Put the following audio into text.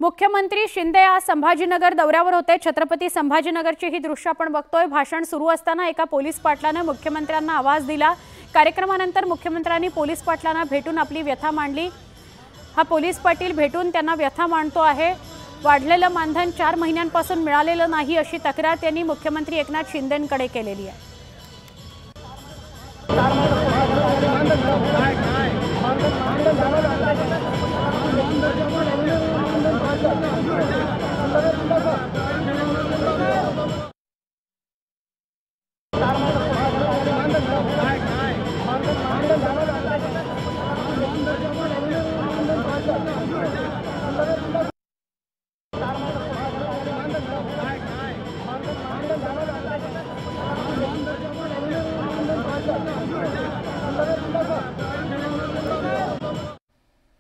मुख्यमंत्री शिंदे आज संभाजीनगर दौऱ्यावर होते। छत्रपती संभाजीनगरची ही दृश्य आपण बघतोय। भाषण सुरू असताना एका पोलीस पाटलाने मुख्यमंत्र्यांना आवाज दिला। कार्यक्रमानंतर मुख्यमंत्र्यांनी पोलीस पाटलांना भेटून आपली व्यथा मांडली। हा पोलीस पाटील भेटून त्यांना व्यथा मांडतो आहे। वाढलेलं मानधन 4 महिन्यांपासून मिळालेलं नाही अशी तक्रार त्यांनी मुख्यमंत्री एकनाथ शिंदेंकडे केलेली आहे।